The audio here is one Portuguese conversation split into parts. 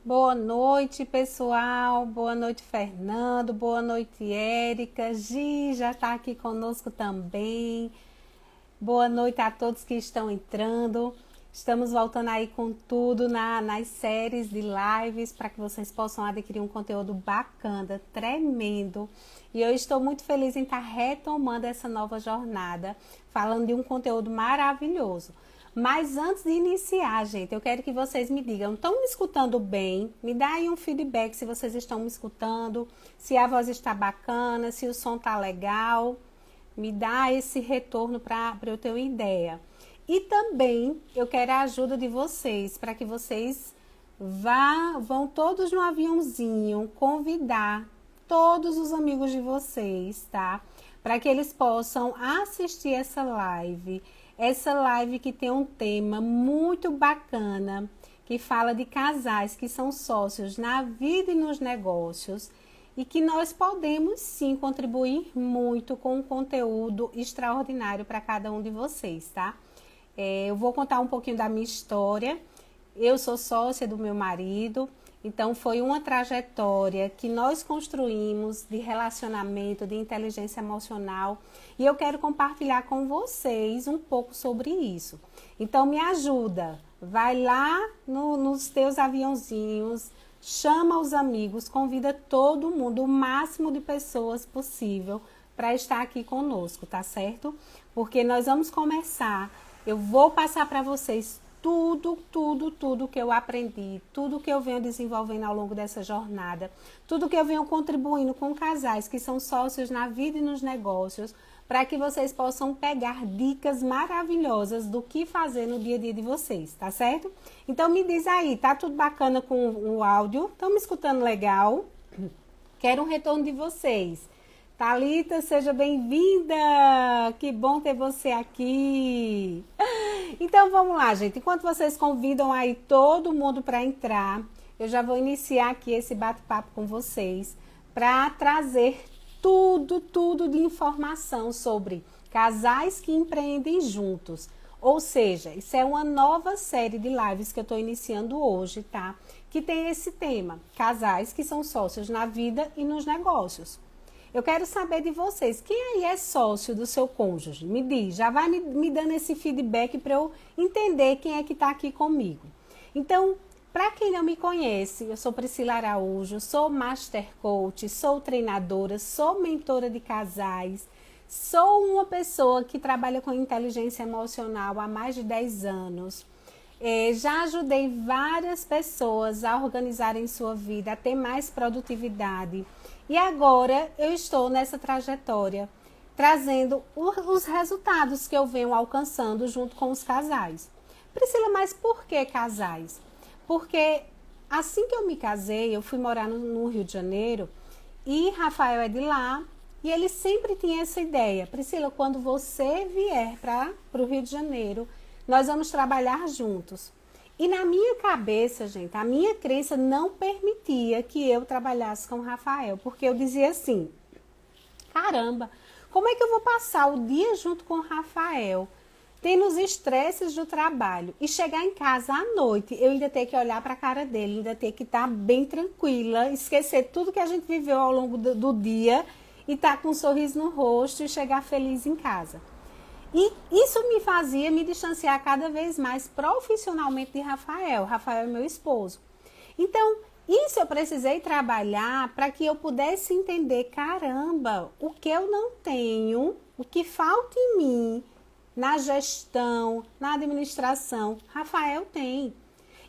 Boa noite, pessoal. Boa noite, Fernando. Boa noite, Érica. Gi já está aqui conosco também. Boa noite a todos que estão entrando. Estamos voltando aí com tudo nas séries de lives para que vocês possam adquirir um conteúdo bacana, tremendo. E eu estou muito feliz em estar retomando essa nova jornada, falando de um conteúdo maravilhoso. Mas antes de iniciar, gente, eu quero que vocês me digam, estão me escutando bem? Me dá aí um feedback se vocês estão me escutando, se a voz está bacana, se o som está legal. Me dá esse retorno para eu ter uma ideia. E também eu quero a ajuda de vocês, para que vocês vão todos no aviãozinho convidar todos os amigos de vocês, tá? Para que eles possam assistir essa live que tem um tema muito bacana, que fala de casais que são sócios na vida e nos negócios e que nós podemos sim contribuir muito com um conteúdo extraordinário para cada um de vocês, tá? Eu vou contar um pouquinho da minha história. Eu sou sócia do meu marido, então foi uma trajetória que nós construímos de relacionamento, de inteligência emocional, e eu quero compartilhar com vocês um pouco sobre isso. Então me ajuda, vai lá nos teus aviãozinhos, chama os amigos, convida todo mundo, o máximo de pessoas possível para estar aqui conosco, tá certo? Porque nós vamos começar, eu vou passar para vocês tudo que eu aprendi, tudo que eu venho desenvolvendo ao longo dessa jornada, tudo que eu venho contribuindo com casais que são sócios na vida e nos negócios, para que vocês possam pegar dicas maravilhosas do que fazer no dia a dia de vocês, tá certo? Então me diz aí, tá tudo bacana com o áudio? Estão me escutando legal? Quero um retorno de vocês. Thalita, seja bem-vinda! Que bom ter você aqui! Então vamos lá, gente. Enquanto vocês convidam aí todo mundo para entrar, eu já vou iniciar aqui esse bate-papo com vocês para trazer tudo de informação sobre casais que empreendem juntos. Ou seja, isso é uma nova série de lives que eu estou iniciando hoje, tá? Que tem esse tema, casais que são sócios na vida e nos negócios. Eu quero saber de vocês, quem aí é sócio do seu cônjuge? Me diz, já vai me dando esse feedback para eu entender quem é que está aqui comigo. Então, para quem não me conhece, eu sou Priscila Araújo, sou Master Coach, sou treinadora, sou mentora de casais, sou uma pessoa que trabalha com inteligência emocional há mais de 10 anos. Já ajudei várias pessoas a organizarem sua vida, a ter mais produtividade. E agora eu estou nessa trajetória, trazendo os resultados que eu venho alcançando junto com os casais. Priscila, mas por que casais? Porque assim que eu me casei, eu fui morar no Rio de Janeiro e Rafael é de lá e ele sempre tinha essa ideia. Priscila, quando você vier para o Rio de Janeiro, nós vamos trabalhar juntos. E na minha cabeça, gente, a minha crença não permitia que eu trabalhasse com o Rafael, porque eu dizia assim, caramba, como é que eu vou passar o dia junto com o Rafael, tendo os estresses do trabalho, e chegar em casa à noite, eu ainda ter que olhar para a cara dele, ainda ter que estar bem tranquila, esquecer tudo que a gente viveu ao longo do dia, e estar com um sorriso no rosto e chegar feliz em casa. E isso me fazia me distanciar cada vez mais profissionalmente de Rafael. Rafael é meu esposo. Então, isso eu precisei trabalhar para que eu pudesse entender, caramba, o que eu não tenho, o que falta em mim, na gestão, na administração, Rafael tem.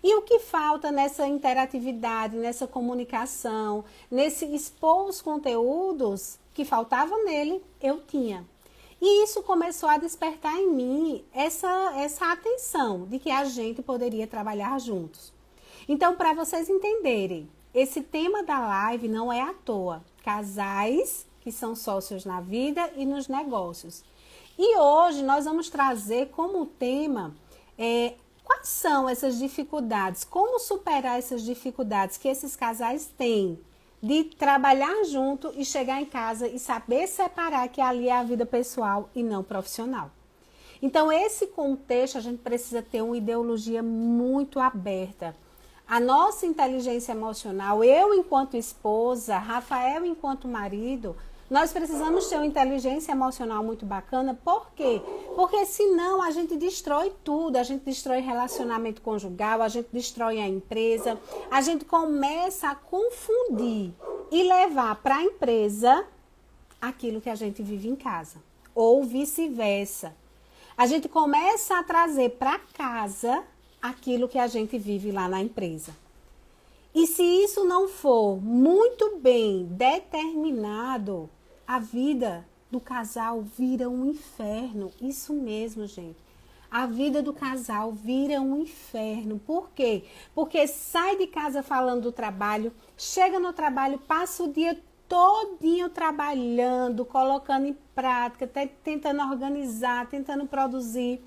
E o que falta nessa interatividade, nessa comunicação, nesse expor os conteúdos que faltavam nele, eu tinha. E isso começou a despertar em mim essa atenção de que a gente poderia trabalhar juntos. Então, para vocês entenderem, esse tema da live não é à toa. Casais que são sócios na vida e nos negócios. E hoje nós vamos trazer como tema quais são essas dificuldades, como superar essas dificuldades que esses casais têm de trabalhar junto e chegar em casa e saber separar que ali é a vida pessoal e não profissional. Então, esse contexto, a gente precisa ter uma ideologia muito aberta A nossa inteligência emocional, eu enquanto esposa, Rafael enquanto marido, nós precisamos ter uma inteligência emocional muito bacana. Por quê? Porque senão a gente destrói tudo. A gente destrói relacionamento conjugal, a gente destrói a empresa. A gente começa a confundir e levar para a empresa aquilo que a gente vive em casa. Ou vice-versa. A gente começa a trazer para casa aquilo que a gente vive lá na empresa. E se isso não for muito bem determinado, a vida do casal vira um inferno. Isso mesmo, gente. A vida do casal vira um inferno. Por quê? Porque sai de casa falando do trabalho, chega no trabalho, passa o dia todinho trabalhando, colocando em prática, tentando organizar, tentando produzir.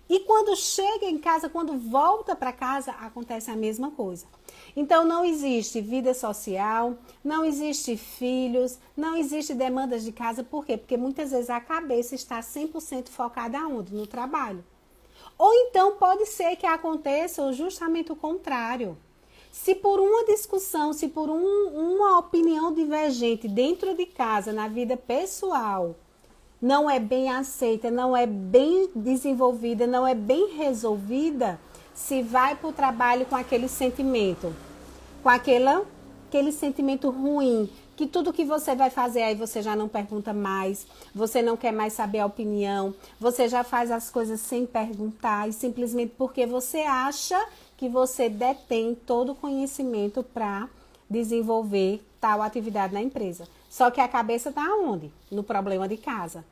E quando chega em casa, quando volta para casa, acontece a mesma coisa. Então não existe vida social, não existe filhos, não existe demandas de casa. Por quê? Porque muitas vezes a cabeça está 100% focada aonde? No trabalho. Ou então pode ser que aconteça justamente o contrário. Se por uma discussão, se por uma opinião divergente dentro de casa, na vida pessoal, não é bem aceita, não é bem desenvolvida, não é bem resolvida, se vai para o trabalho com aquele sentimento, com aquele sentimento ruim, que tudo que você vai fazer aí você já não pergunta mais, você não quer mais saber a opinião, você já faz as coisas sem perguntar e simplesmente porque você acha que você detém todo o conhecimento para desenvolver tal atividade na empresa. Só que a cabeça está onde? No problema de casa.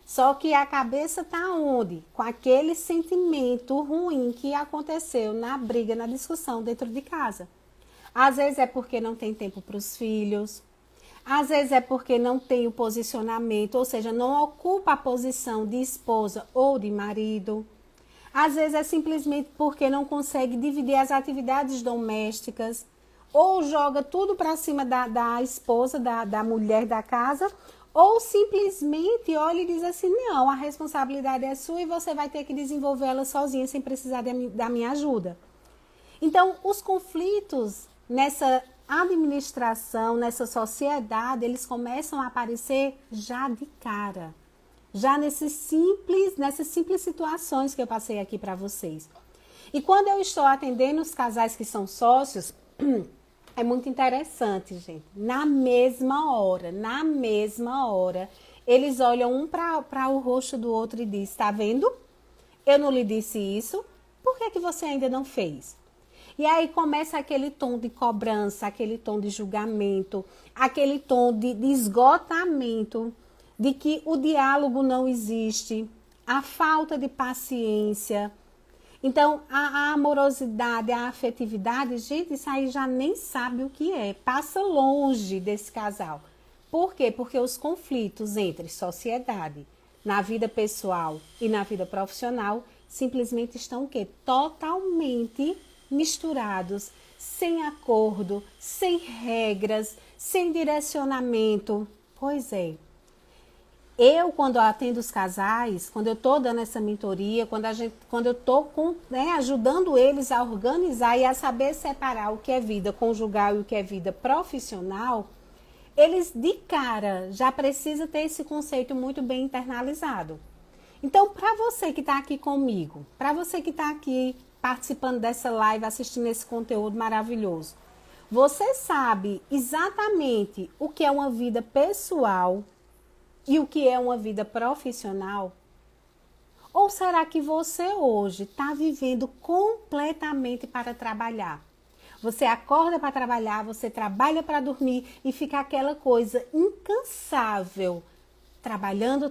Só que a cabeça está onde? Com aquele sentimento ruim que aconteceu na briga, na discussão dentro de casa. Às vezes é porque não tem tempo para os filhos. Às vezes é porque não tem o posicionamento, ou seja, não ocupa a posição de esposa ou de marido. Às vezes é simplesmente porque não consegue dividir as atividades domésticas. Ou joga tudo para cima da esposa, da mulher da casa. Ou simplesmente olha e diz assim, não, a responsabilidade é sua e você vai ter que desenvolver ela sozinha sem precisar da minha ajuda. Então, os conflitos nessa administração, nessa sociedade, eles começam a aparecer já de cara. Já nessas simples situações que eu passei aqui para vocês. E quando eu estou atendendo os casais que são sócios, é muito interessante, gente. Na mesma hora, eles olham um para o rosto do outro e dizem, tá vendo? Eu não lhe disse isso, por que você ainda não fez? E aí começa aquele tom de cobrança, aquele tom de julgamento, aquele tom de esgotamento, de que o diálogo não existe, a falta de paciência. Então, a amorosidade, a afetividade, gente, isso aí já nem sabe o que é. Passa longe desse casal. Por quê? Porque os conflitos entre sociedade, na vida pessoal e na vida profissional, simplesmente estão o quê? Totalmente misturados, sem acordo, sem regras, sem direcionamento. Pois é. Eu, quando atendo os casais, quando eu estou dando essa mentoria, quando eu estou ajudando eles a organizar e a saber separar o que é vida conjugal e o que é vida profissional, eles de cara já precisam ter esse conceito muito bem internalizado. Então, para você que está aqui comigo, para você que está aqui participando dessa live, assistindo esse conteúdo maravilhoso, você sabe exatamente o que é uma vida pessoal e o que é uma vida profissional? Ou será que você hoje está vivendo completamente para trabalhar? Você acorda para trabalhar, você trabalha para dormir e fica aquela coisa incansável, trabalhando.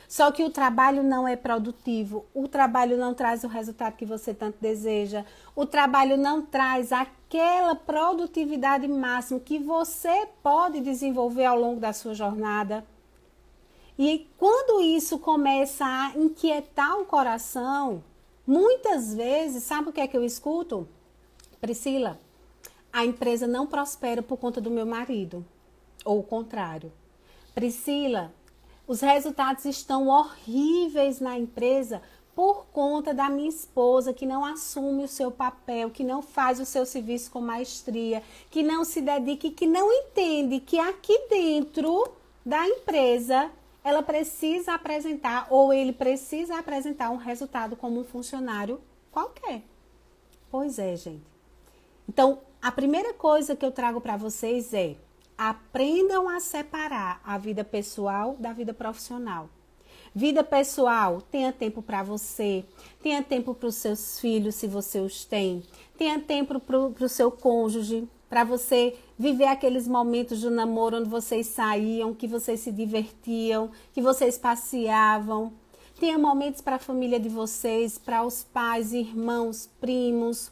Só que o trabalho não é produtivo, o trabalho não traz o resultado que você tanto deseja, o trabalho não traz aquela produtividade máxima que você pode desenvolver ao longo da sua jornada. E quando isso começa a inquietar o coração, muitas vezes, sabe o que é que eu escuto? Priscila, a empresa não prospera por conta do meu marido, ou o contrário. Priscila, os resultados estão horríveis na empresa por conta da minha esposa que não assume o seu papel, que não faz o seu serviço com maestria, que não se dedica e que não entende que aqui dentro da empresa ela precisa apresentar ou ele precisa apresentar um resultado como um funcionário qualquer. Pois é, gente. Então, a primeira coisa que eu trago para vocês é: aprendam a separar a vida pessoal da vida profissional. Vida pessoal, tenha tempo para você, tenha tempo para os seus filhos, se você os tem, tenha tempo para o seu cônjuge, para você viver aqueles momentos do namoro onde vocês saíam, que vocês se divertiam, que vocês passeavam. Tenha momentos para a família de vocês, para os pais, irmãos, primos.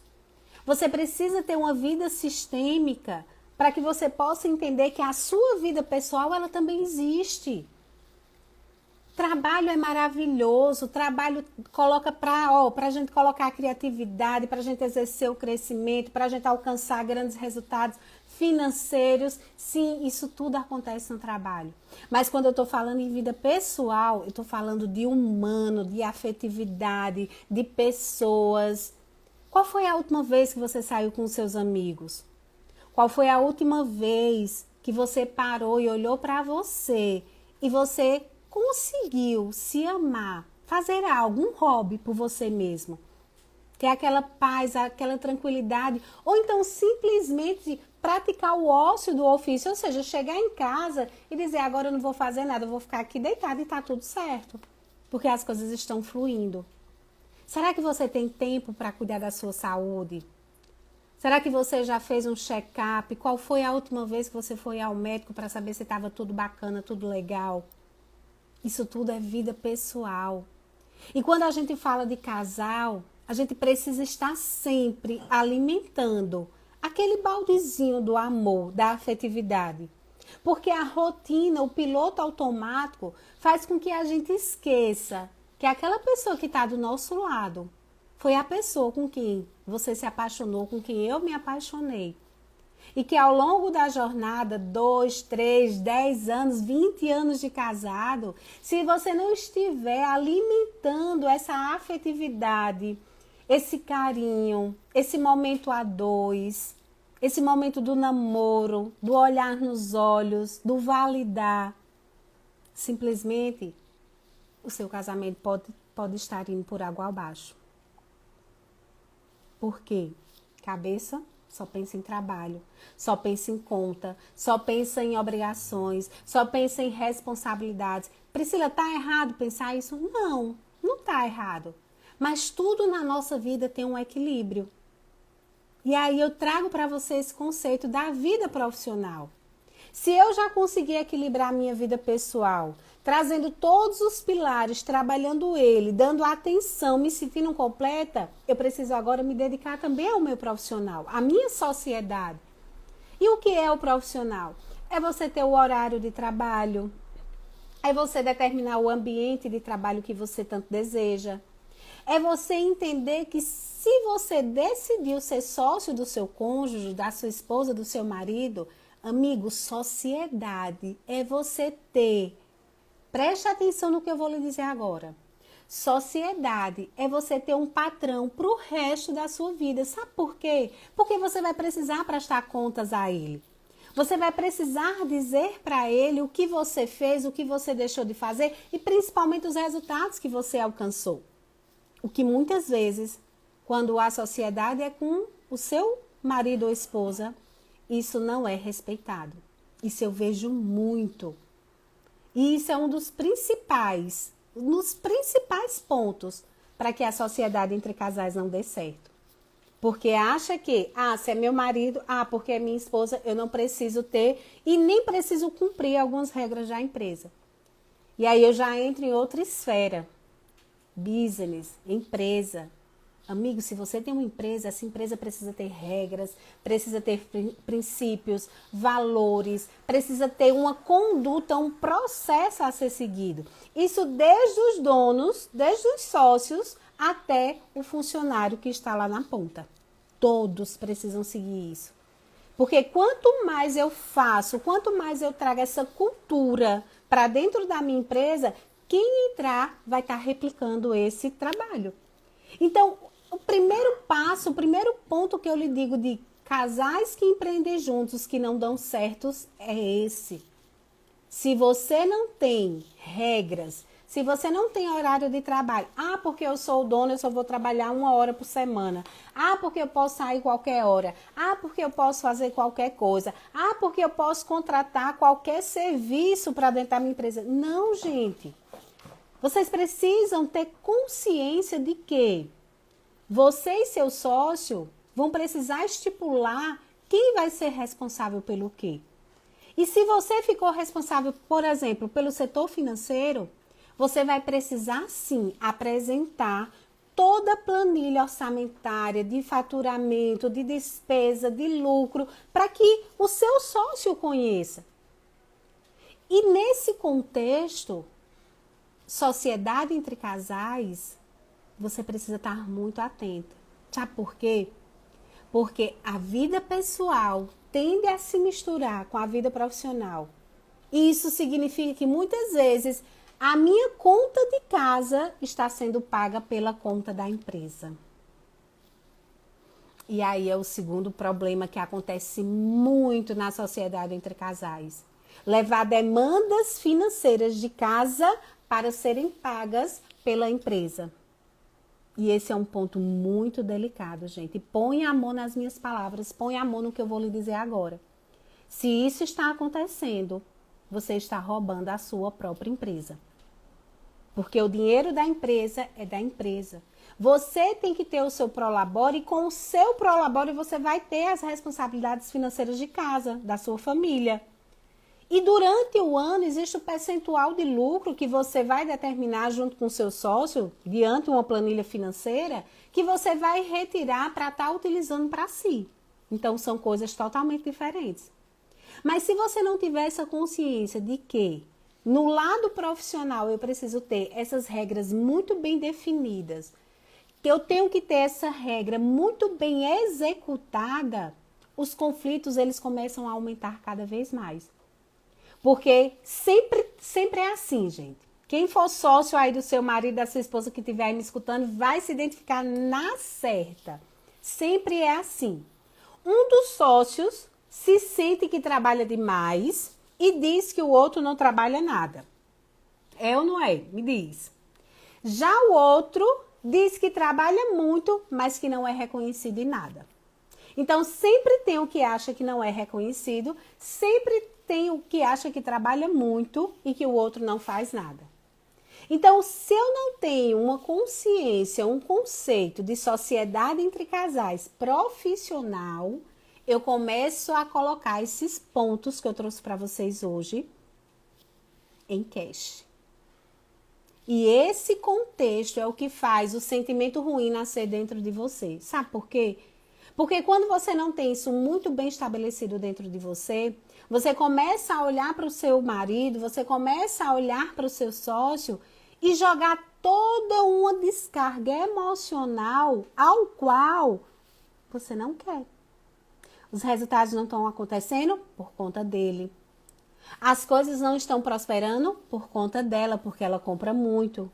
Você precisa ter uma vida sistêmica para que você possa entender que a sua vida pessoal ela também existe. Trabalho é maravilhoso, trabalho coloca para a gente colocar a criatividade, para a gente exercer o crescimento, para a gente alcançar grandes resultados financeiros. Sim, isso tudo acontece no trabalho. Mas quando eu estou falando em vida pessoal, eu estou falando de humano, de afetividade, de pessoas. Qual foi a última vez que você saiu com seus amigos? Qual foi a última vez que você parou e olhou para você e você conseguiu se amar, fazer algo, um hobby por você mesmo? Ter aquela paz, aquela tranquilidade, ou então simplesmente praticar o ócio do ofício, ou seja, chegar em casa e dizer: agora eu não vou fazer nada, eu vou ficar aqui deitada e tá tudo certo, porque as coisas estão fluindo. Será que você tem tempo para cuidar da sua saúde? Será que você já fez um check-up? Qual foi a última vez que você foi ao médico para saber se estava tudo bacana, tudo legal? Isso tudo é vida pessoal. E quando a gente fala de casal, a gente precisa estar sempre alimentando aquele baldezinho do amor, da afetividade. Porque a rotina, o piloto automático, faz com que a gente esqueça que aquela pessoa que está do nosso lado foi a pessoa com quem você se apaixonou, com quem eu me apaixonei. E que ao longo da jornada, 2, 3, 10 anos, 20 anos de casado, se você não estiver alimentando essa afetividade, esse carinho, esse momento a dois, esse momento do namoro, do olhar nos olhos, do validar, simplesmente o seu casamento pode estar indo por água abaixo. Por quê? Cabeça só pensa em trabalho, só pensa em conta, só pensa em obrigações, só pensa em responsabilidades. Priscila, tá errado pensar isso? Não, não tá errado. Mas tudo na nossa vida tem um equilíbrio. E aí eu trago para você esse conceito da vida profissional. Se eu já consegui equilibrar a minha vida pessoal, trazendo todos os pilares, trabalhando ele, dando atenção, me sentindo completa, eu preciso agora me dedicar também ao meu profissional, à minha sociedade. E o que é o profissional? É você ter o horário de trabalho, é você determinar o ambiente de trabalho que você tanto deseja, é você entender que se você decidiu ser sócio do seu cônjuge, da sua esposa, do seu marido, amigo, sociedade é você ter. Preste atenção no que eu vou lhe dizer agora. Sociedade é você ter um patrão para o resto da sua vida. Sabe por quê? Porque você vai precisar prestar contas a ele. Você vai precisar dizer para ele o que você fez, o que você deixou de fazer e principalmente os resultados que você alcançou. O que muitas vezes, quando a sociedade é com o seu marido ou esposa, isso não é respeitado. Isso eu vejo muito. E isso é um dos principais pontos para que a sociedade entre casais não dê certo. Porque acha que, se é meu marido, porque é minha esposa, eu não preciso ter e nem preciso cumprir algumas regras da empresa. E aí eu já entro em outra esfera. Business, empresa. Amigo, se você tem uma empresa, essa empresa precisa ter regras, precisa ter princípios, valores, precisa ter uma conduta, um processo a ser seguido. Isso desde os donos, desde os sócios, até o funcionário que está lá na ponta. Todos precisam seguir isso. Porque quanto mais eu faço, quanto mais eu trago essa cultura para dentro da minha empresa, quem entrar vai estar replicando esse trabalho. Então, o primeiro passo, o primeiro ponto que eu lhe digo de casais que empreendem juntos que não dão certos é esse. Se você não tem regras, se você não tem horário de trabalho, porque eu sou o dono, eu só vou trabalhar 1 hora por semana. Porque eu posso sair qualquer hora. Porque eu posso fazer qualquer coisa. Porque eu posso contratar qualquer serviço para dentro da minha empresa. Não, gente. Vocês precisam ter consciência de que você e seu sócio vão precisar estipular quem vai ser responsável pelo quê. E se você ficou responsável, por exemplo, pelo setor financeiro, você vai precisar sim apresentar toda a planilha orçamentária de faturamento, de despesa, de lucro, para que o seu sócio conheça. E nesse contexto, sociedade entre casais, você precisa estar muito atento. Sabe por quê? Porque a vida pessoal tende a se misturar com a vida profissional. E isso significa que muitas vezes a minha conta de casa está sendo paga pela conta da empresa. E aí é o segundo problema que acontece muito na sociedade entre casais. Levar demandas financeiras de casa para serem pagas pela empresa. E esse é um ponto muito delicado, gente. Põe a mão nas minhas palavras, põe a mão no que eu vou lhe dizer agora. Se isso está acontecendo, você está roubando a sua própria empresa. Porque o dinheiro da empresa é da empresa. Você tem que ter o seu prolabore e com o seu prolabore você vai ter as responsabilidades financeiras de casa, da sua família. E durante o ano existe o percentual de lucro que você vai determinar junto com o seu sócio, diante de uma planilha financeira, que você vai retirar para estar utilizando para si. Então são coisas totalmente diferentes. Mas se você não tiver essa consciência de que no lado profissional eu preciso ter essas regras muito bem definidas, que eu tenho que ter essa regra muito bem executada, os conflitos eles começam a aumentar cada vez mais. Porque sempre é assim, gente. Quem for sócio aí do seu marido, da sua esposa que estiver aí me escutando, vai se identificar na certa. Sempre é assim. Um dos sócios se sente que trabalha demais e diz que o outro não trabalha nada. É ou não é? Me diz. Já o outro diz que trabalha muito, mas que não é reconhecido em nada. Então, sempre tem o que acha que não é reconhecido, sempre tem o que acha que trabalha muito e que o outro não faz nada. Então, se eu não tenho uma consciência, um conceito de sociedade entre casais profissional, eu começo a colocar esses pontos que eu trouxe para vocês hoje em cash. E esse contexto é o que faz o sentimento ruim nascer dentro de você. Sabe por quê? Porque quando você não tem isso muito bem estabelecido dentro de você, você começa a olhar para o seu marido, você começa a olhar para o seu sócio e jogar toda uma descarga emocional ao qual você não quer. Os resultados não estão acontecendo por conta dele. As coisas não estão prosperando por conta dela, porque ela compra muito.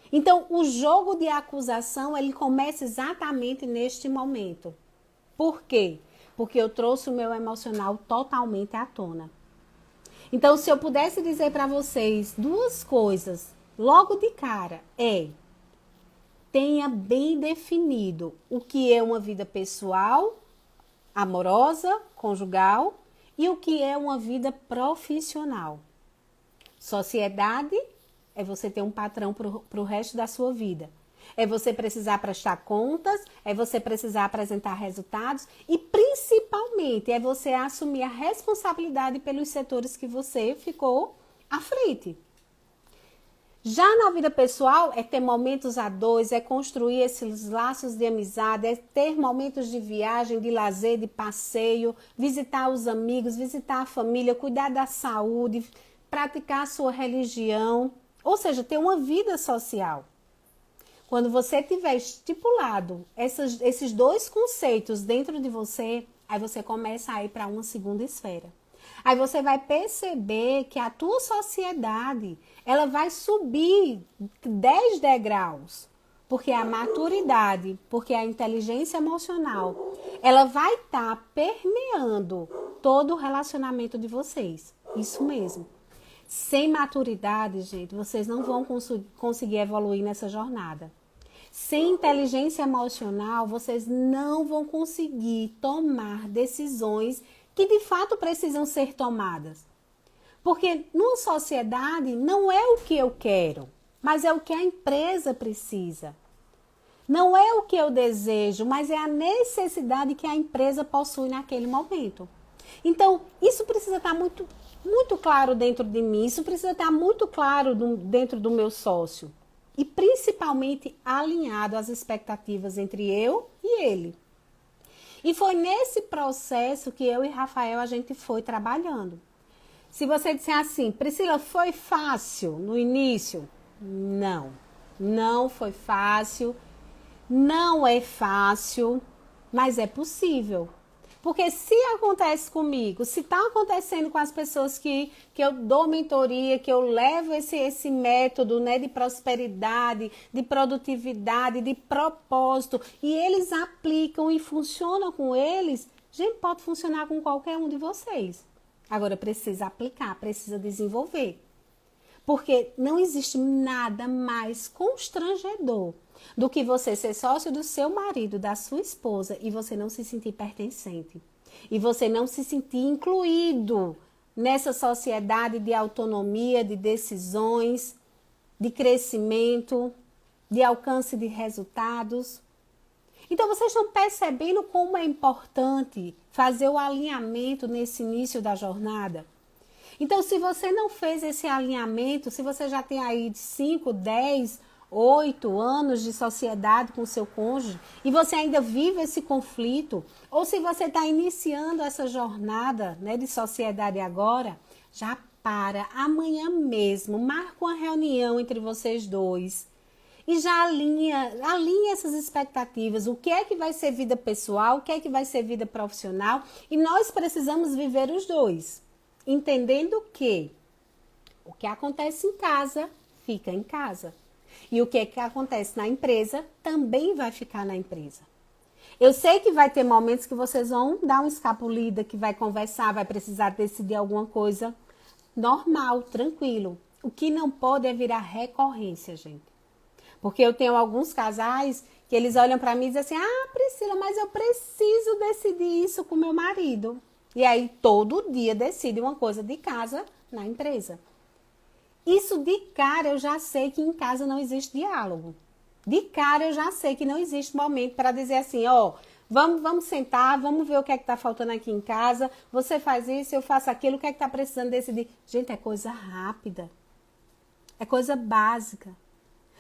Então, o jogo de acusação, ele começa exatamente neste momento. Por quê? Porque eu trouxe o meu emocional totalmente à tona. Então, se eu pudesse dizer para vocês duas coisas, logo de cara, tenha bem definido o que é uma vida pessoal, amorosa, conjugal, e o que é uma vida profissional. Sociedade é você ter um patrão para o resto da sua vida. É você precisar prestar contas, é você precisar apresentar resultados e, principalmente, é você assumir a responsabilidade pelos setores que você ficou à frente. Já na vida pessoal, é ter momentos a dois, é construir esses laços de amizade, é ter momentos de viagem, de lazer, de passeio, visitar os amigos, visitar a família, cuidar da saúde, praticar a sua religião, ou seja, ter uma vida social. Quando você tiver estipulado esses dois conceitos dentro de você, aí você começa a ir para uma segunda esfera. Aí você vai perceber que a tua sociedade, ela vai subir 10 degraus. Porque a maturidade, porque a inteligência emocional, ela vai estar permeando todo o relacionamento de vocês. Isso mesmo. Sem maturidade, gente, vocês não vão conseguir evoluir nessa jornada. Sem inteligência emocional, vocês não vão conseguir tomar decisões que de fato precisam ser tomadas. Porque numa sociedade não é o que eu quero, mas é o que a empresa precisa. Não é o que eu desejo, mas é a necessidade que a empresa possui naquele momento. Então, isso precisa estar muito claro dentro de mim, isso precisa estar muito claro dentro do meu sócio. E principalmente alinhado às expectativas entre eu e ele. E foi nesse processo que eu e Rafael a gente foi trabalhando. Se você disser assim, Priscila, foi fácil no início? Não, não foi fácil, não é fácil, mas é possível. Porque se acontece comigo, se está acontecendo com as pessoas que eu dou mentoria, que eu levo esse método, né, de prosperidade, de produtividade, de propósito, e eles aplicam e funcionam com eles, gente, pode funcionar com qualquer um de vocês. Agora precisa aplicar, precisa desenvolver. Porque não existe nada mais constrangedor do que você ser sócio do seu marido, da sua esposa, e você não se sentir pertencente. E você não se sentir incluído nessa sociedade de autonomia, de decisões, de crescimento, de alcance de resultados. Então, vocês estão percebendo como é importante fazer o alinhamento nesse início da jornada? Então, se você não fez esse alinhamento, se você já tem aí 5, 10, 8 anos de sociedade com seu cônjuge e você ainda vive esse conflito, ou se você está iniciando essa jornada, né, de sociedade agora, já para amanhã mesmo, marca uma reunião entre vocês dois e já alinha essas expectativas. O que é que vai ser vida pessoal, o que é que vai ser vida profissional, e nós precisamos viver os dois. Entendendo que o que acontece em casa, fica em casa. E o que acontece na empresa, também vai ficar na empresa. Eu sei que vai ter momentos que vocês vão dar uma escapulida, que vai conversar, vai precisar decidir alguma coisa. Normal, tranquilo. O que não pode é virar recorrência, gente. Porque eu tenho alguns casais que eles olham para mim e dizem assim, ah, Priscila, mas eu preciso decidir isso com meu marido. E aí, todo dia decide uma coisa de casa na empresa. Isso de cara eu já sei que em casa não existe diálogo. De cara eu já sei que não existe momento para dizer assim, ó, vamos sentar, vamos ver o que é que está faltando aqui em casa, você faz isso, eu faço aquilo, o que é que está precisando decidir. Gente, é coisa rápida. É coisa básica.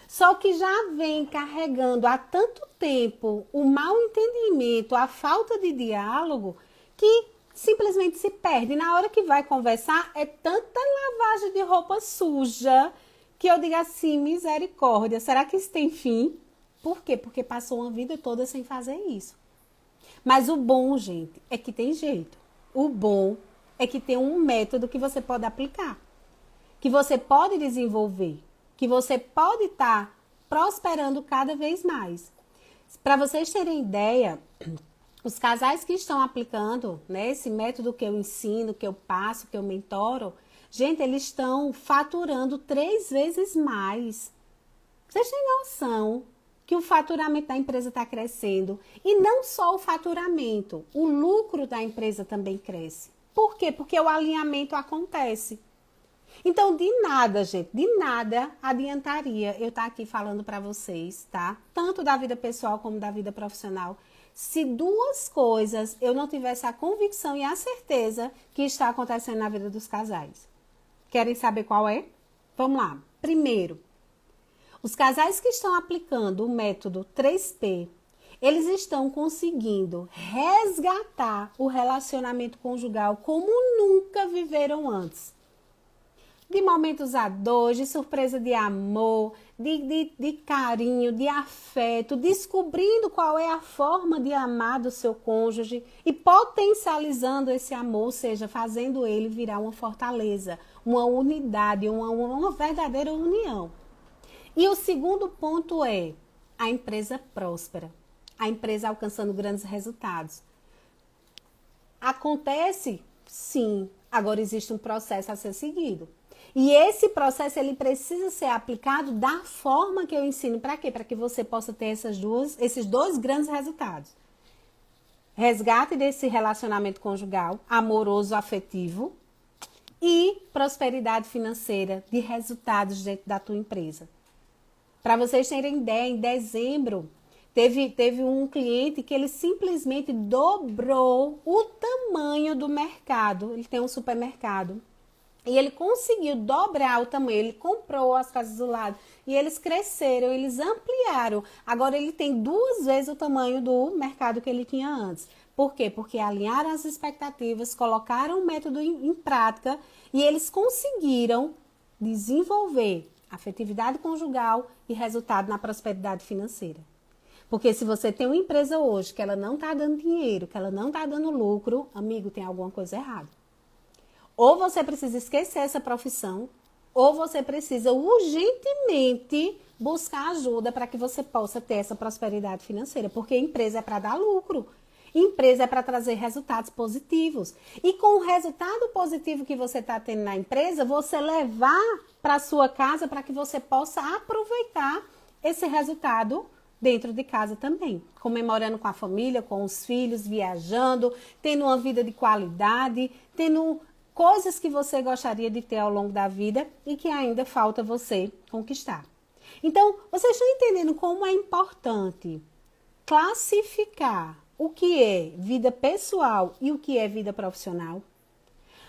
Só que já vem carregando há tanto tempo o mau entendimento, a falta de diálogo, que simplesmente se perde. Na hora que vai conversar, é tanta lavagem de roupa suja que eu digo assim, misericórdia, será que isso tem fim? Por quê? Porque passou uma vida toda sem fazer isso. Mas o bom, gente, é que tem jeito. O bom é que tem um método que você pode aplicar, que você pode desenvolver, que você pode estar prosperando cada vez mais. Para vocês terem ideia, os casais que estão aplicando, né, esse método que eu ensino, que eu passo, que eu mentoro, gente, eles estão faturando 3 vezes mais. Vocês têm noção que o faturamento da empresa está crescendo? E não só o faturamento, o lucro da empresa também cresce. Por quê? Porque o alinhamento acontece. Então, de nada, gente, de nada adiantaria eu estar aqui falando para vocês, tá? Tanto da vida pessoal como da vida profissional, se duas coisas eu não tivesse a convicção e a certeza que está acontecendo na vida dos casais. Querem saber qual é? Vamos lá. Primeiro, os casais que estão aplicando o método 3P, eles estão conseguindo resgatar o relacionamento conjugal como nunca viveram antes. de momentos a dois, de surpresa de amor, de carinho, de afeto, descobrindo qual é a forma de amar do seu cônjuge e potencializando esse amor, ou seja, fazendo ele virar uma fortaleza, uma unidade, uma verdadeira união. E o segundo ponto é a empresa próspera, a empresa alcançando grandes resultados. Acontece? Sim. Agora existe um processo a ser seguido. E esse processo ele precisa ser aplicado da forma que eu ensino. Para quê? Para que você possa ter esses dois grandes resultados. Resgate desse relacionamento conjugal, amoroso, afetivo e prosperidade financeira de resultados dentro da tua empresa. Para vocês terem ideia, em dezembro teve um cliente que ele simplesmente dobrou o tamanho do mercado. Ele tem um supermercado. E ele conseguiu dobrar o tamanho, ele comprou as casas do lado e eles cresceram, eles ampliaram. Agora ele tem 2 vezes o tamanho do mercado que ele tinha antes. Por quê? Porque alinharam as expectativas, colocaram o método em prática e eles conseguiram desenvolver afetividade conjugal e resultado na prosperidade financeira. Porque se você tem uma empresa hoje que ela não está dando dinheiro, que ela não está dando lucro, amigo, tem alguma coisa errada. Ou você precisa esquecer essa profissão, ou você precisa urgentemente buscar ajuda para que você possa ter essa prosperidade financeira. Porque a empresa é para dar lucro. Empresa é para trazer resultados positivos. E com o resultado positivo que você está tendo na empresa, você levar para a sua casa para que você possa aproveitar esse resultado dentro de casa também. Comemorando com a família, com os filhos, viajando, tendo uma vida de qualidade, tendo coisas que você gostaria de ter ao longo da vida e que ainda falta você conquistar. Então, vocês estão entendendo como é importante classificar o que é vida pessoal e o que é vida profissional?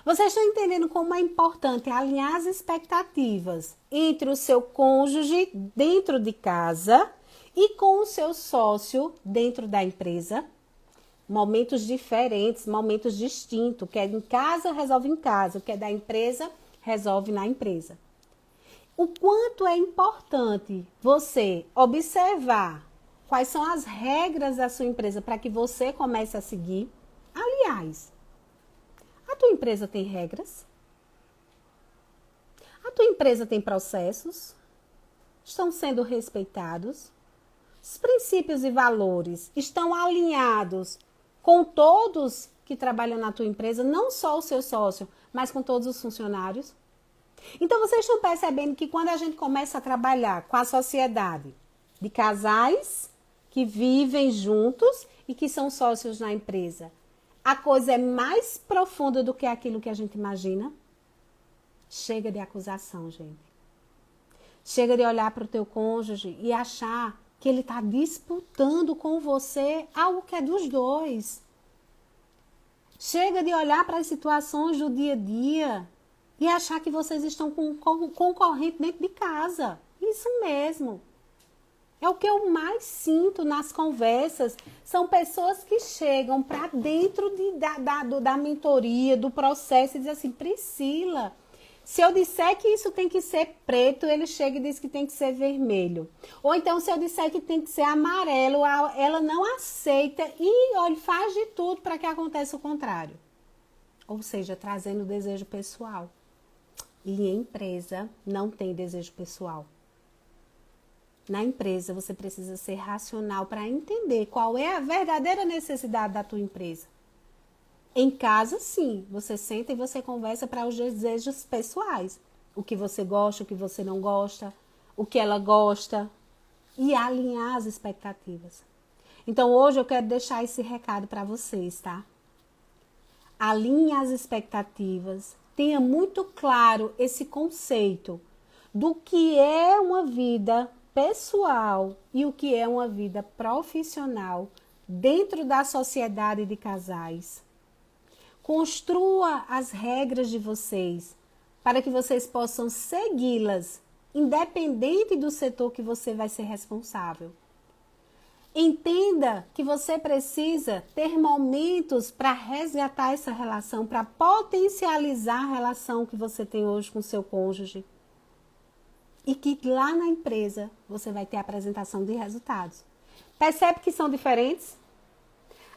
Vocês estão entendendo como é importante alinhar as expectativas entre o seu cônjuge dentro de casa e com o seu sócio dentro da empresa? Momentos diferentes, momentos distintos. O que é em casa, resolve em casa. O que é da empresa, resolve na empresa. O quanto é importante você observar quais são as regras da sua empresa para que você comece a seguir. Aliás, a tua empresa tem regras? A tua empresa tem processos? Estão sendo respeitados? Os princípios e valores estão alinhados com todos que trabalham na tua empresa, não só o seu sócio, mas com todos os funcionários? Então, vocês estão percebendo que quando a gente começa a trabalhar com a sociedade de casais que vivem juntos e que são sócios na empresa, a coisa é mais profunda do que aquilo que a gente imagina? Chega de acusação, gente. Chega de olhar para o teu cônjuge e achar que ele está disputando com você algo que é dos dois. Chega de olhar para as situações do dia a dia e achar que vocês estão com um concorrente dentro de casa. Isso mesmo. É o que eu mais sinto nas conversas. São pessoas que chegam para dentro da mentoria, do processo e dizem assim, Priscila, se eu disser que isso tem que ser preto, ele chega e diz que tem que ser vermelho. Ou então, se eu disser que tem que ser amarelo, ela não aceita e olha, faz de tudo para que aconteça o contrário. Ou seja, trazendo desejo pessoal. E em empresa não tem desejo pessoal. Na empresa, você precisa ser racional para entender qual é a verdadeira necessidade da tua empresa. Em casa, sim, você senta e você conversa para os desejos pessoais. O que você gosta, o que você não gosta, o que ela gosta. E alinhar as expectativas. Então, hoje eu quero deixar esse recado para vocês, tá? Alinhe as expectativas. Tenha muito claro esse conceito do que é uma vida pessoal e o que é uma vida profissional dentro da sociedade de casais. Construa as regras de vocês para que vocês possam segui-las, independente do setor que você vai ser responsável. Entenda que você precisa ter momentos para resgatar essa relação, para potencializar a relação que você tem hoje com seu cônjuge. E que lá na empresa você vai ter a apresentação de resultados. Percebe que são diferentes?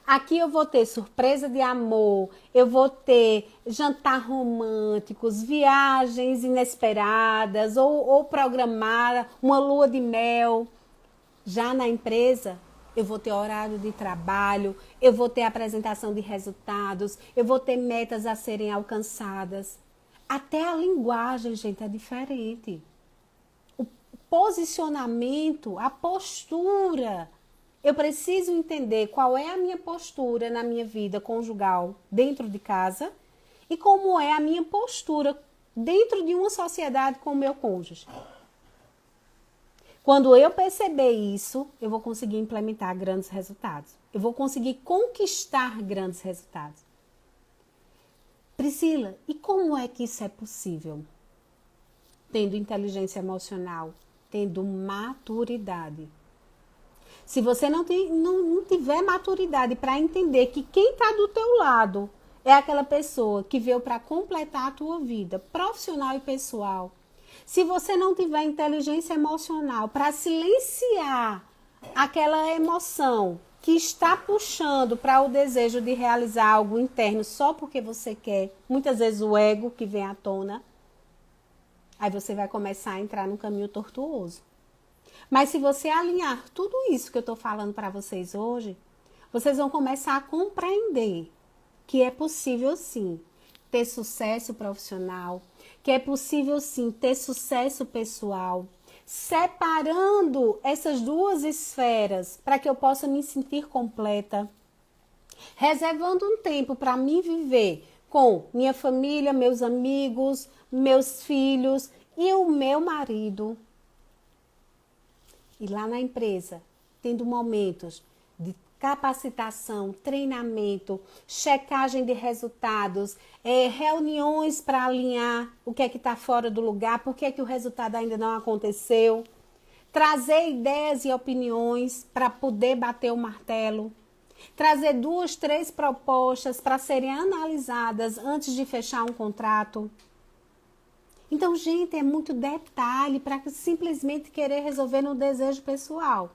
Aqui eu vou ter surpresa de amor, eu vou ter jantar românticos, viagens inesperadas ou programada, uma lua de mel. Já na empresa, eu vou ter horário de trabalho, eu vou ter apresentação de resultados, eu vou ter metas a serem alcançadas. Até a linguagem, gente, é diferente. O posicionamento, a postura. Eu preciso entender qual é a minha postura na minha vida conjugal dentro de casa e como é a minha postura dentro de uma sociedade com o meu cônjuge. Quando eu perceber isso, eu vou conseguir implementar grandes resultados. Eu vou conseguir conquistar grandes resultados. Priscila, e como é que isso é possível? Tendo inteligência emocional, tendo maturidade. Se você não tiver maturidade para entender que quem está do teu lado é aquela pessoa que veio para completar a tua vida profissional e pessoal, se você não tiver inteligência emocional para silenciar aquela emoção que está puxando para o desejo de realizar algo interno só porque você quer, muitas vezes o ego que vem à tona, aí você vai começar a entrar num caminho tortuoso. Mas se você alinhar tudo isso que eu estou falando para vocês hoje, vocês vão começar a compreender que é possível sim ter sucesso profissional, que é possível sim ter sucesso pessoal, separando essas duas esferas para que eu possa me sentir completa, reservando um tempo para mim viver com minha família, meus amigos, meus filhos e o meu marido. E lá na empresa, tendo momentos de capacitação, treinamento, checagem de resultados, reuniões para alinhar o que é que está fora do lugar, por que é que o resultado ainda não aconteceu, trazer ideias e opiniões para poder bater o martelo, trazer 2, 3 propostas para serem analisadas antes de fechar um contrato. Então, gente, é muito detalhe para simplesmente querer resolver no desejo pessoal.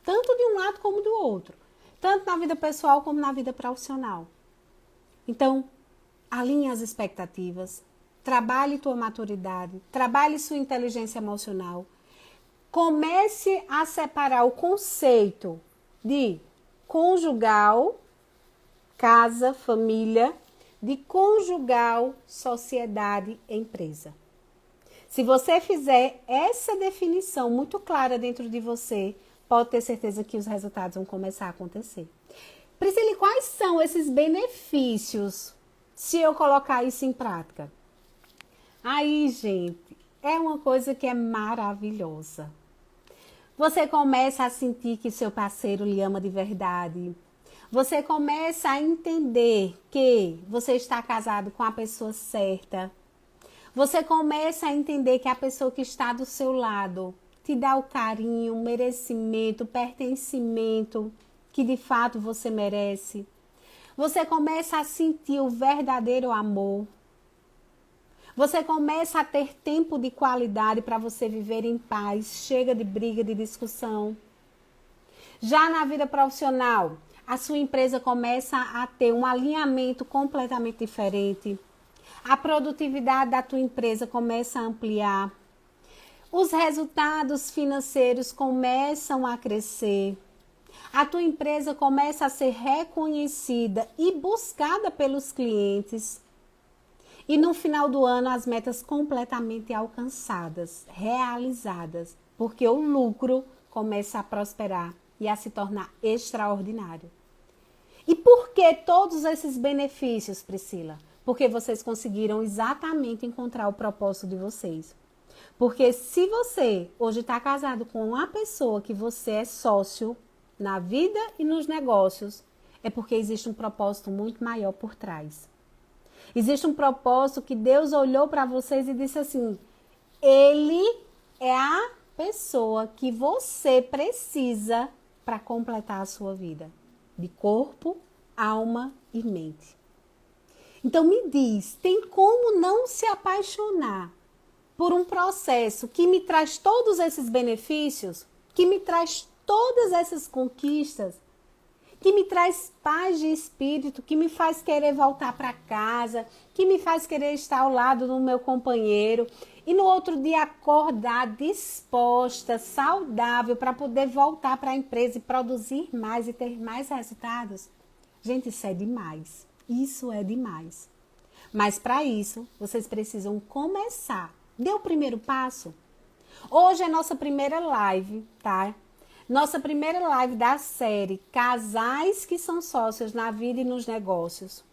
Tanto de um lado como do outro. Tanto na vida pessoal como na vida profissional. Então, alinhe as expectativas. Trabalhe tua maturidade. Trabalhe sua inteligência emocional. Comece a separar o conceito de conjugal, casa, família, de conjugal, sociedade, empresa. Se você fizer essa definição muito clara dentro de você, pode ter certeza que os resultados vão começar a acontecer. Priscila, quais são esses benefícios se eu colocar isso em prática? Aí, gente, é uma coisa que é maravilhosa. Você começa a sentir que seu parceiro lhe ama de verdade. Você começa a entender que você está casado com a pessoa certa. Você começa a entender que a pessoa que está do seu lado te dá o carinho, o merecimento, o pertencimento que de fato você merece. Você começa a sentir o verdadeiro amor. Você começa a ter tempo de qualidade para você viver em paz. Chega de briga, de discussão. Já na vida profissional, a sua empresa começa a ter um alinhamento completamente diferente. A produtividade da tua empresa começa a ampliar. Os resultados financeiros começam a crescer. A tua empresa começa a ser reconhecida e buscada pelos clientes. E no final do ano, as metas completamente alcançadas, realizadas, porque o lucro começa a prosperar e a se tornar extraordinário. E por que todos esses benefícios, Priscila? Porque vocês conseguiram exatamente encontrar o propósito de vocês. Porque se você hoje está casado com uma pessoa que você é sócio na vida e nos negócios, é porque existe um propósito muito maior por trás. Existe um propósito que Deus olhou para vocês e disse assim: Ele é a pessoa que você precisa para completar a sua vida, de corpo, alma e mente. Então me diz, tem como não se apaixonar por um processo que me traz todos esses benefícios, que me traz todas essas conquistas, que me traz paz de espírito, que me faz querer voltar para casa, que me faz querer estar ao lado do meu companheiro e no outro dia acordar disposta, saudável, para poder voltar para a empresa e produzir mais e ter mais resultados? Gente, isso é demais. Isso é demais. Mas para isso, vocês precisam começar. Dê o primeiro passo. Hoje é nossa primeira live, tá? Nossa primeira live da série Casais que são sócios na vida e nos negócios.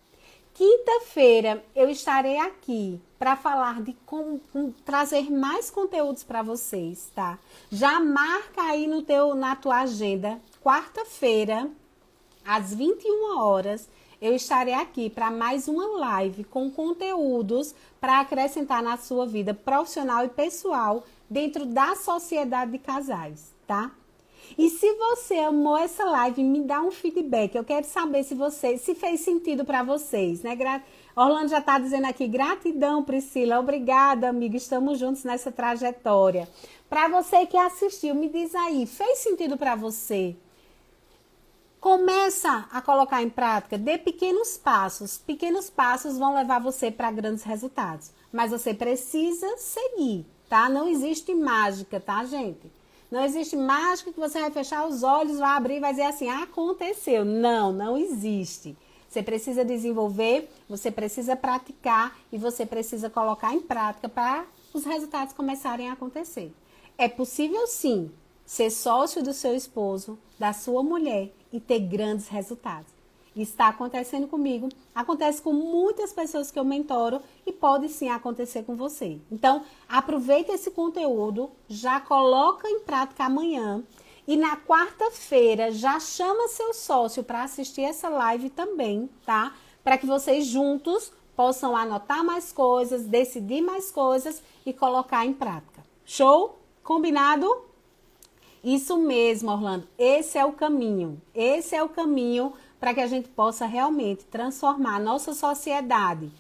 Quinta-feira eu estarei aqui para falar de como trazer mais conteúdos para vocês, tá? Já marca aí na tua agenda. Quarta-feira, às 21 horas, eu estarei aqui para mais uma live com conteúdos para acrescentar na sua vida profissional e pessoal dentro da sociedade de casais, tá? E se você amou essa live, me dá um feedback. Eu quero saber se fez sentido para vocês, né? Orlando já está dizendo aqui, gratidão, Priscila. Obrigada, amiga. Estamos juntos nessa trajetória. Para você que assistiu, me diz aí, fez sentido para você? Começa a colocar em prática, dê pequenos passos. Pequenos passos vão levar você para grandes resultados. Mas você precisa seguir, tá? Não existe mágica, tá, gente? Não existe mágica que você vai fechar os olhos, vai abrir e vai dizer assim, aconteceu. Não, não existe. Você precisa desenvolver, você precisa praticar e você precisa colocar em prática para os resultados começarem a acontecer. É possível sim ser sócio do seu esposo, da sua mulher e ter grandes resultados. Está acontecendo comigo, acontece com muitas pessoas que eu mentoro e pode sim acontecer com você. Então, aproveita esse conteúdo, já coloca em prática amanhã e na quarta-feira já chama seu sócio para assistir essa live também, tá? Para que vocês juntos possam anotar mais coisas, decidir mais coisas e colocar em prática. Show? Combinado? Isso mesmo, Orlando. Esse é o caminho. Esse é o caminho para que a gente possa realmente transformar a nossa sociedade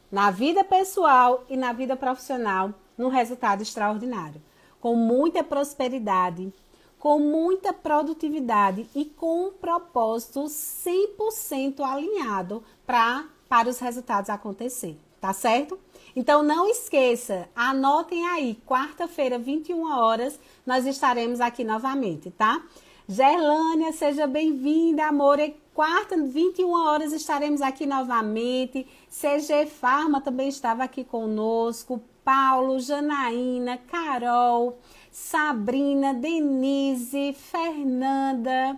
na vida pessoal e na vida profissional num resultado extraordinário. Com muita prosperidade, com muita produtividade e com um propósito 100% alinhado para os resultados acontecer. Tá certo? Então não esqueça, anotem aí, quarta-feira, 21 horas, nós estaremos aqui novamente, tá? Gerlânia, seja bem-vinda, amor. Quarta, 21 horas, estaremos aqui novamente. CG Farma também estava aqui conosco. Paulo, Janaína, Carol, Sabrina, Denise, Fernanda,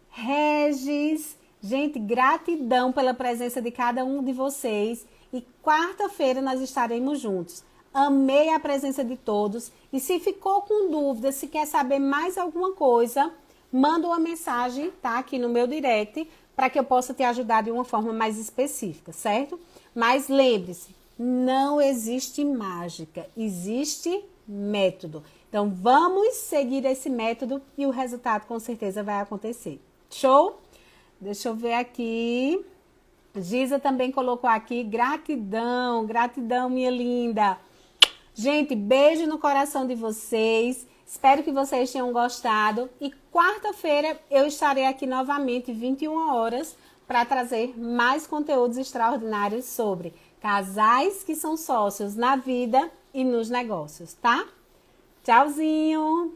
Regis. Gente, gratidão pela presença de cada um de vocês. E quarta-feira nós estaremos juntos. Amei a presença de todos. E se ficou com dúvida, se quer saber mais alguma coisa, manda uma mensagem, tá? Aqui no meu direct, para que eu possa te ajudar de uma forma mais específica, certo? Mas lembre-se, não existe mágica, existe método. Então, vamos seguir esse método e o resultado com certeza vai acontecer. Show? Deixa eu ver aqui. Giza também colocou aqui, gratidão, gratidão, minha linda. Gente, beijo no coração de vocês. Espero que vocês tenham gostado. E quarta-feira eu estarei aqui novamente, 21 horas, para trazer mais conteúdos extraordinários sobre casais que são sócios na vida e nos negócios, tá? Tchauzinho!